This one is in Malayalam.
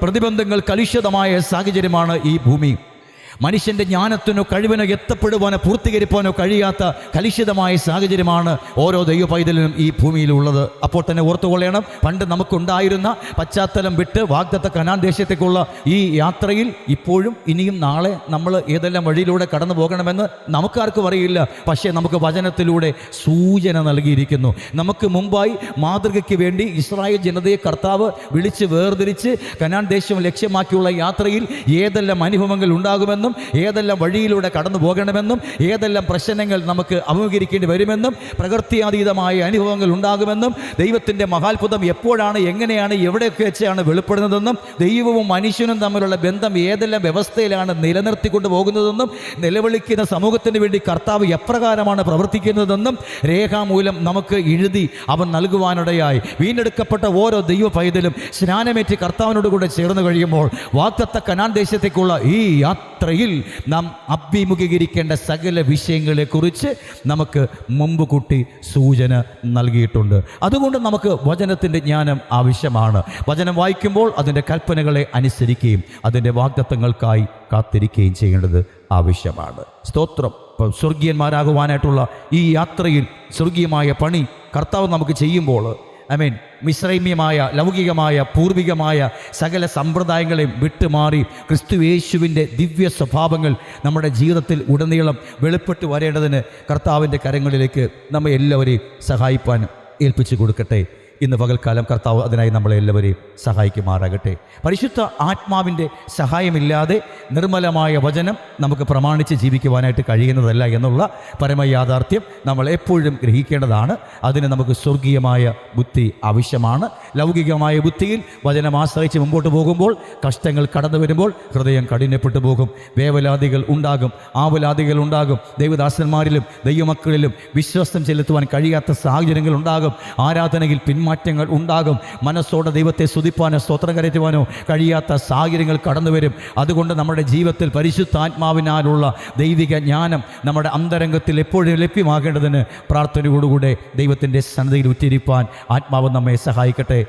പ്രതിബന്ധങ്ങൾ കലുഷിതമായ സാഹചര്യമാണ് ഈ ഭൂമി. മനുഷ്യൻ്റെ ജ്ഞാനത്തിനോ കഴിവിനോ എത്തപ്പെടുവാനോ പൂർത്തീകരിക്കാനോ കഴിയാത്ത കലുഷിതമായ സാഹചര്യമാണ് ഓരോ ദൈവ പൈതലിനും ഈ ഭൂമിയിലുള്ളത്. അപ്പോൾ തന്നെ ഓർത്തുകൊള്ളണം, പണ്ട് നമുക്കുണ്ടായിരുന്ന പശ്ചാത്തലം വിട്ട് വാഗ്ദത്ത കനാൻ ദേശത്തേക്കുള്ള ഈ യാത്രയിൽ ഇപ്പോഴും ഇനിയും നാളെ നമ്മൾ ഏതെല്ലാം വഴിയിലൂടെ കടന്നു പോകണമെന്ന് നമുക്കാർക്കും അറിയില്ല. പക്ഷേ നമുക്ക് വചനത്തിലൂടെ സൂചന നൽകിയിരിക്കുന്നു. നമുക്ക് മുമ്പായി മാതൃകയ്ക്ക് വേണ്ടി ഇസ്രായേൽ ജനതയെ കർത്താവ് വിളിച്ച് വേർതിരിച്ച് കനാൻ ദേശം ലക്ഷ്യമാക്കിയുള്ള യാത്രയിൽ ഏതെല്ലാം അനുഭവങ്ങൾ ഉണ്ടാകുമെന്നും ഏതെല്ലാം വഴിയിലൂടെ കടന്നു പോകണമെന്നും ഏതെല്ലാം പ്രശ്നങ്ങൾ നമുക്ക് അഭിമുഖീകരിക്കേണ്ടി വരുമെന്നും പ്രകൃത്യാതീതമായ അനുഭവങ്ങൾ ഉണ്ടാകുമെന്നും ദൈവത്തിൻ്റെ മഹാത്ഭുതം എപ്പോഴാണ്, എങ്ങനെയാണ്, എവിടെയൊക്കെ വെച്ചാണ് വെളിപ്പെടുന്നതെന്നും ദൈവവും മനുഷ്യനും തമ്മിലുള്ള ബന്ധം ഏതെല്ലാം വ്യവസ്ഥയിലാണ് നിലനിർത്തിക്കൊണ്ട് പോകുന്നതെന്നും നിലവിളിക്കുന്ന സമൂഹത്തിന് വേണ്ടി കർത്താവ് എപ്രകാരമാണ് പ്രവർത്തിക്കുന്നതെന്നും രേഖാമൂലം നമുക്ക് എഴുതി അവൻ നൽകുവാനിടയായി. വീണ്ടെടുക്കപ്പെട്ട ഓരോ ദൈവ പൈതലും സ്നാനമേറ്റ് കർത്താവിനോട് കൂടെ ചേർന്ന് കഴിയുമ്പോൾ വാഗ്ദത്ത കനാൻ ദേശത്തേക്കുള്ള ഈ യാത്രയിൽ നാം അഭിമുഖീകരിക്കേണ്ട സകല വിഷയങ്ങളെക്കുറിച്ച് നമുക്ക് മുമ്പ് കൂട്ടി സൂചന നൽകിയിട്ടുണ്ട്. അതുകൊണ്ട് നമുക്ക് വചനത്തിൻ്റെ ജ്ഞാനം ആവശ്യമാണ്. വചനം വായിക്കുമ്പോൾ അതിൻ്റെ കൽപ്പനകളെ അനുസരിക്കുകയും അതിൻ്റെ വാഗ്ദത്തങ്ങൾക്കായി കാത്തിരിക്കുകയും ചെയ്യേണ്ടത് ആവശ്യമാണ്. സ്തോത്രം. സ്വർഗീയന്മാരാകുവാനായിട്ടുള്ള ഈ യാത്രയിൽ സ്വർഗീയമായ പണി കർത്താവ് നമുക്ക് ചെയ്യുമ്പോൾ മിശ്രൈമ്യമായ ലൗകികമായ പൂർവികമായ സകല സമ്പ്രദായങ്ങളെയും വിട്ടുമാറി ക്രിസ്തുയേശുവിൻ്റെ ദിവ്യ സ്വഭാവങ്ങൾ നമ്മുടെ ജീവിതത്തിൽ ഉടനീളം വെളിപ്പെട്ട് വരേണ്ടതിന് കർത്താവിൻ്റെ കരങ്ങളിലേക്ക് നമ്മെ എല്ലാവരെയും സഹായിപ്പാൻ ഏൽപ്പിച്ചു കൊടുക്കട്ടെ. ഇന്ന് പകൽക്കാലം കർത്താവ് അതിനായി നമ്മളെല്ലാവരെയും സഹായിക്കുമാറാകട്ടെ. പരിശുദ്ധ ആത്മാവിൻ്റെ സഹായമില്ലാതെ നിർമ്മലമായ വചനം നമുക്ക് പ്രമാണിച്ച് ജീവിക്കുവാനായിട്ട് കഴിയുന്നതല്ല എന്നുള്ള പരമയാഥാർത്ഥ്യം നമ്മൾ എപ്പോഴും ഗ്രഹിക്കേണ്ടതാണ്. അതിന് നമുക്ക് സ്വർഗീയമായ ബുദ്ധി ആവശ്യമാണ്. ലൗകികമായ ബുദ്ധിയിൽ വചനം ആശ്രയിച്ച് മുമ്പോട്ട് പോകുമ്പോൾ കഷ്ടങ്ങൾ കടന്നു വരുമ്പോൾ ഹൃദയം കഠിനപ്പെട്ടു പോകും. വേവലാതികൾ ഉണ്ടാകും, ആവലാതികൾ ഉണ്ടാകും. ദൈവദാസന്മാരിലും ദൈവമക്കളിലും വിശ്വാസം ചെലുത്തുവാൻ കഴിയാത്ത സാഹചര്യങ്ങൾ ഉണ്ടാകും. ആരാധനയിൽ മാറ്റങ്ങൾ ഉണ്ടാകും. മനസ്സോടെ ദൈവത്തെ സ്തുതിപ്പാനോ സ്തോത്രം കരറ്റുവാനോ കഴിയാത്ത സാഹചര്യങ്ങൾ കടന്നു വരും. അതുകൊണ്ട് നമ്മുടെ ജീവിതത്തിൽ പരിശുദ്ധാത്മാവിനാലുള്ള ദൈവിക ജ്ഞാനം നമ്മുടെ അന്തരംഗത്തിൽ എപ്പോഴും ലഭ്യമാകേണ്ടതിന് പ്രാർത്ഥനയോടുകൂടെ ദൈവത്തിൻ്റെ സന്നിധിയിൽ ഉറ്റിരിപ്പാൻ ആത്മാവ് നമ്മെ സഹായിക്കട്ടെ.